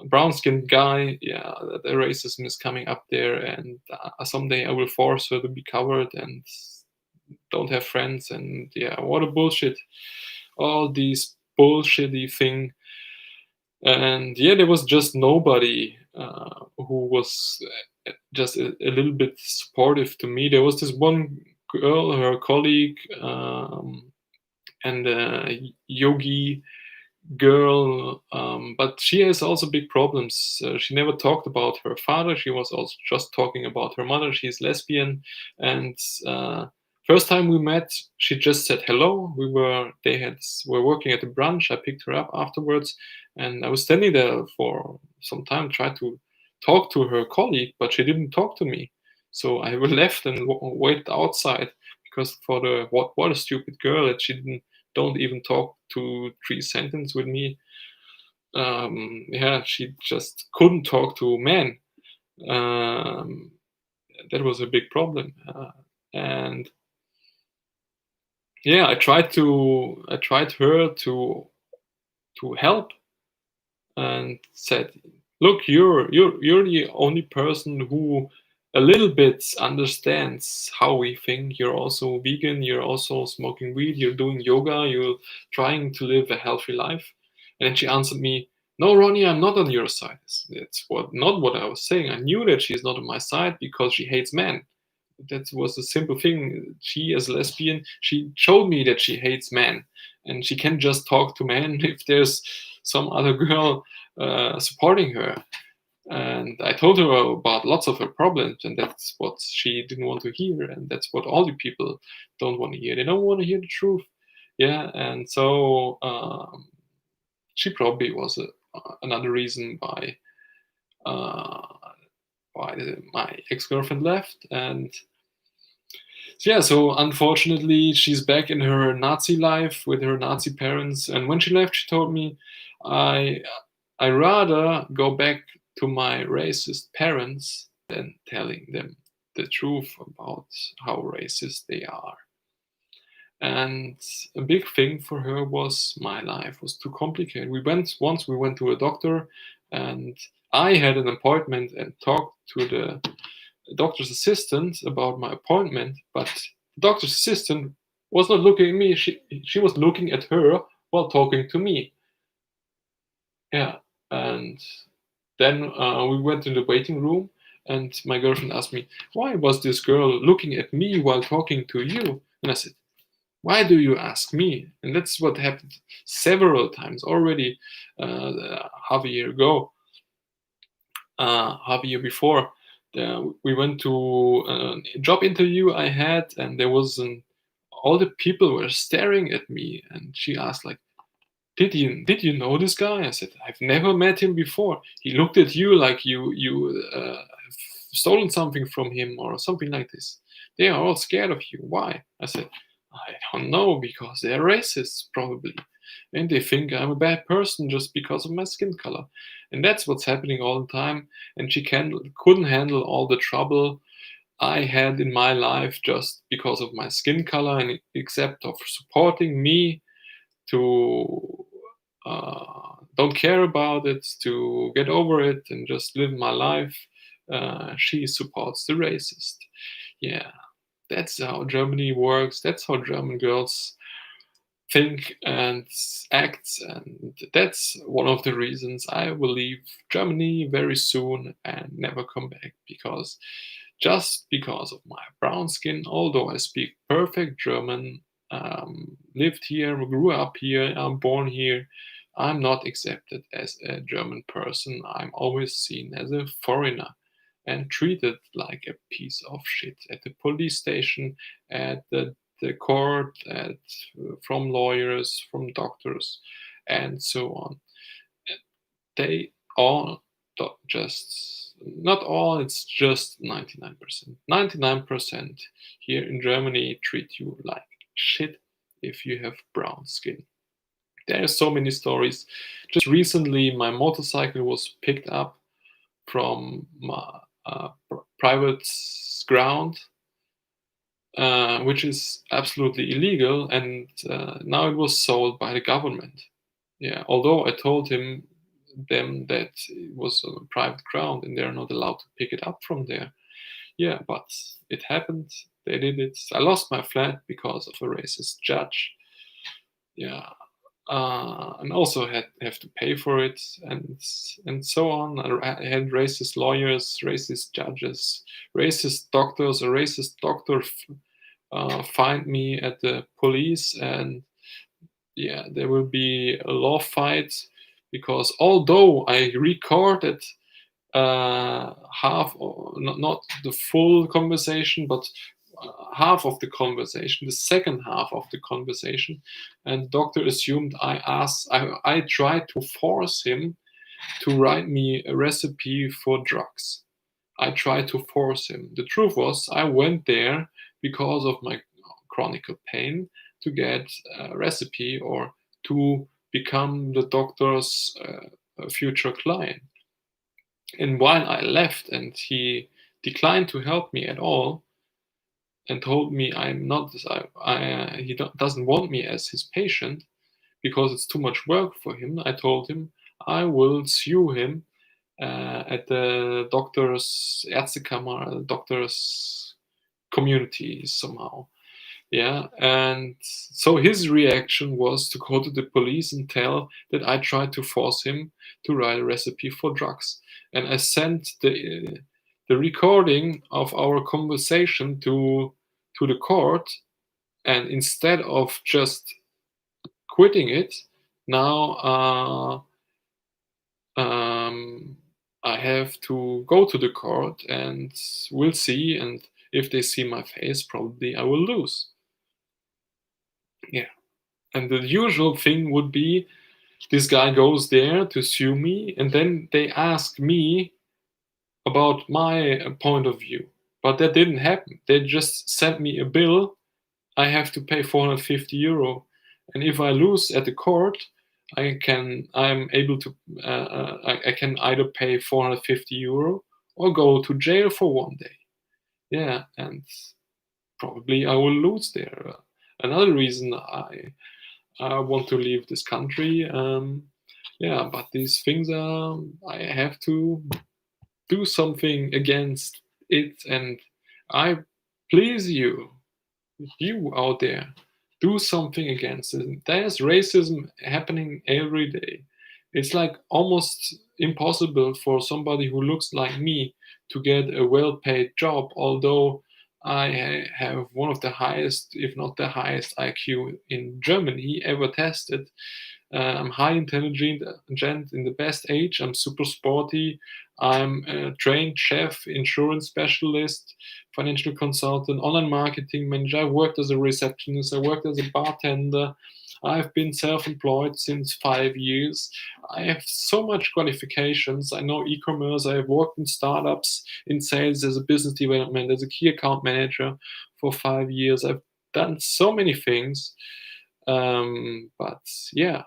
brown skinned guy. Yeah, the racism is coming up there, and someday I will force her to be covered, and don't have friends, and yeah, what a bullshit. All these bullshitty thing. And yeah, there was just nobody who was just a little bit supportive to me. There was this one girl, her colleague, and yogi girl, but she has also big problems. She never talked about her father. She was also just talking about her mother. She's lesbian, and uh, first time we met, she just said hello. Were working at a brunch. I picked her up afterwards, and I was standing there for some time, tried to talk to her colleague, but she didn't talk to me. So I left and waited outside because for the what a stupid girl that she didn't don't even talk 2 3 sentences with me. Yeah, she just couldn't talk to men. Um, that was a big problem, and yeah, I tried her to help and said, "Look, you're the only person who a little bit understands how we think. You're also vegan. You're also smoking weed. You're doing yoga. You're trying to live a healthy life." And then she answered me, "No, Ronnie, I'm not on your side." That's not what I was saying. I knew that she's not on my side because she hates men. That was a simple thing. She, as a lesbian, she showed me that she hates men, and she can just talk to men if there's some other girl supporting her. And I told her about lots of her problems, and that's what she didn't want to hear, and that's what all the people don't want to hear. They don't want to hear the truth. Yeah, and so she probably was another reason uh, why my ex-girlfriend left. And yeah, so unfortunately, she's back in her Nazi life with her Nazi parents. And when she left, she told me, "I I rather go back to my racist parents than telling them the truth about how racist they are." And a big thing for her was my life was too complicated. We went to a doctor, and I had an appointment and talked to the doctor's assistant about my appointment, but the doctor's assistant was not looking at me. She was looking at her while talking to me. Yeah, and then we went to the waiting room, and my girlfriend asked me, "Why was this girl looking at me while talking to you?" And I said, "Why do you ask me?" And that's what happened several times already, half a year ago, half a year before. We went to a job interview I had, and there was all the people were staring at me, and she asked like, "Did you know this guy?" I said, "I've never met him before. He looked at you like you have stolen something from him or something like this. They are all scared of you. Why?" I said, "I don't know, because they're racists probably, and they think I'm a bad person just because of my skin color." And that's what's happening all the time. And she couldn't handle all the trouble I had in my life just because of my skin color, and except of supporting me to don't care about it, to get over it, and just live my life. She supports the racist. Yeah, that's how Germany works. That's how German girls think and act. And that's one of the reasons I will leave Germany very soon and never come back, because just because of my brown skin, although I speak perfect German, lived here, grew up here, I'm born here, I'm not accepted as a German person. I'm always seen as a foreigner and treated like a piece of shit at the police station, at the court, from lawyers, from doctors, and so on. They all just, not all, it's just 99%. 99% here in Germany treat you like shit if you have brown skin. There are so many stories. Just recently, my motorcycle was picked up from my private ground, which is absolutely illegal, and now it was sold by the government. Yeah, although I told them that it was a private ground and they're not allowed to pick it up from there. Yeah, but it happened. They did it. I lost my flat because of a racist judge. Yeah, and also have to pay for it, and so on. I had racist lawyers, racist judges, racist doctors. A racist doctor find me at the police, and yeah, there will be a law fight because although I recorded half, or not the full conversation, but half of the conversation, the second half of the conversation, and the doctor assumed I tried to force him to write me a recipe for drugs. I tried to force him. The truth was, I went there because of my chronic pain to get a recipe or to become the doctor's future client. And while I left and he declined to help me at all and told me I'm not, he doesn't want me as his patient because it's too much work for him, I told him I will sue him at the doctor's Ärztekammer, doctor's community somehow. Yeah, and so his reaction was to go to the police and tell that I tried to force him to write a recipe for drugs. And I sent the recording of our conversation to the court, and instead of just quitting it, now I have to go to the court, and we'll see. And if they see my face, probably I will lose. Yeah. And the usual thing would be this guy goes there to sue me, and then they ask me about my point of view. But that didn't happen. They just sent me a bill. I have to pay 450 euro, and if I lose at the court, I'm able to I can either pay 450 euro or go to jail for one day. Yeah, and probably I will lose there. Another reason I want to leave this country. Yeah, but these things are, I have to do something against it, and I please you out there, do something against it. There's racism happening every day. It's like almost impossible for somebody who looks like me to get a well-paid job, although I have one of the highest, if not the highest, IQ in Germany ever tested. I'm high intelligent in the best age. I'm super sporty. I'm a trained chef, insurance specialist, financial consultant, online marketing manager. I worked as a receptionist. I worked as a bartender. I've been self-employed since 5 years. I have so much qualifications. I know e-commerce. I have worked in startups, in sales, as a business development, as a key account manager for 5 years. I've done so many things. But yeah,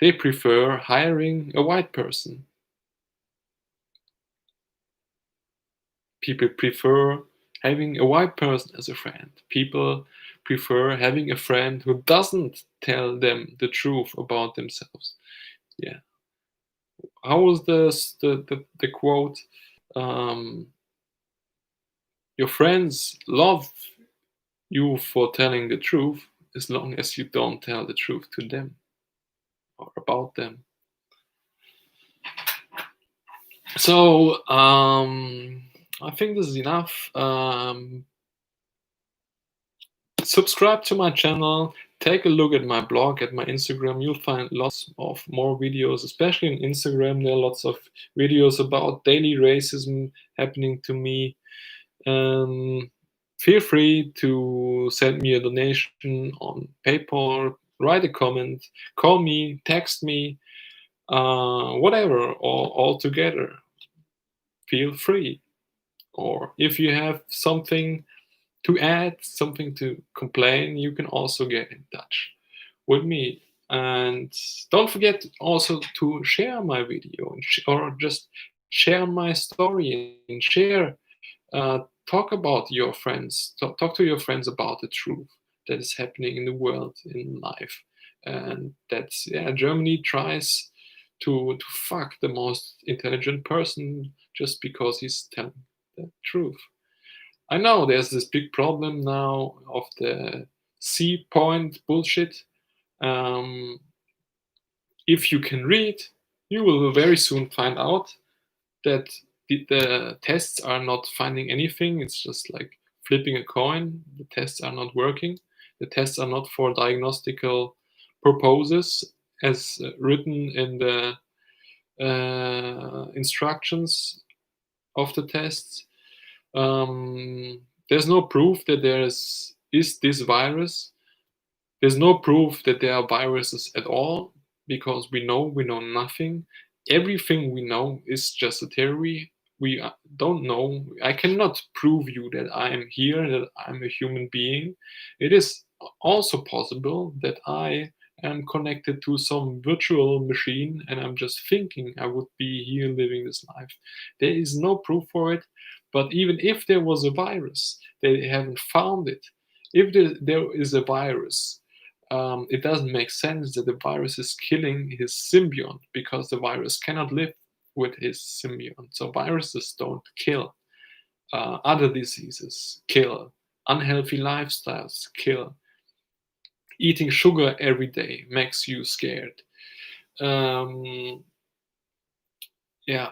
they prefer hiring a white person. People prefer having a white person as a friend. People prefer having a friend who doesn't tell them the truth about themselves. Yeah. How was the quote? Um, your friends love you for telling the truth as long as you don't tell the truth to them or about them. So I think this is enough. Subscribe to my channel. Take a look at my blog, at my Instagram. You'll find lots of more videos, especially on Instagram. There are lots of videos about daily racism happening to me. Feel free to send me a donation on PayPal, write a comment, call me, text me, whatever, or all together. Feel free. Or if you have something to add, something to complain, you can also get in touch with me. And don't forget also to share my video or just share my story and share, talk about your friends, talk to your friends about the truth that is happening in the world, in life. And that's, yeah, Germany tries to fuck the most intelligent person just because he's telling the truth. I know there's this big problem now of the C point bullshit. Um, if you can read, you will very soon find out that the tests are not finding anything. It's just like flipping a coin. The tests are not working. The tests are not for diagnostical purposes as written in the instructions of the tests. There's no proof that is this virus. There's no proof that there are viruses at all because we know nothing. Everything we know is just a theory. We don't know. I cannot prove you that I am here, that I'm a human being. It is also possible that I am connected to some virtual machine and I'm just thinking I would be here living this life. There is no proof for it. But even if there was a virus, they haven't found it. If there is a virus, it doesn't make sense that the virus is killing his symbiont because the virus cannot live with his symbiont. So viruses don't kill. Other diseases kill. Unhealthy lifestyles kill. Eating sugar every day makes you scared. Um, yeah.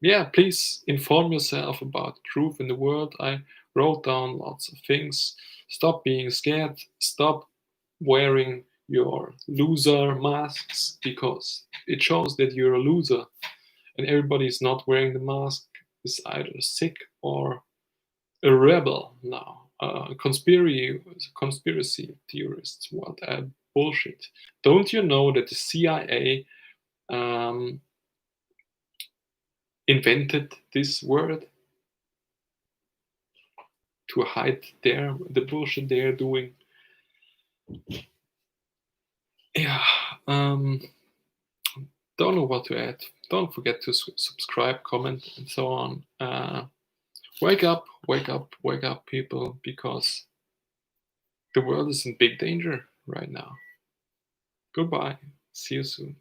Yeah, please inform yourself about the truth in the world. I wrote down lots of things. Stop being scared. Stop wearing your loser masks because it shows that you're a loser. And everybody is not wearing the mask is either sick or a rebel now. Conspiracy theorists, what a bullshit. Don't you know that the CIA um, invented this word to hide the bullshit they're doing? Yeah, don't know what to add. Don't forget to subscribe, comment, and so on. Wake up, wake up, wake up, people, because the world is in big danger right now. Goodbye. See you soon.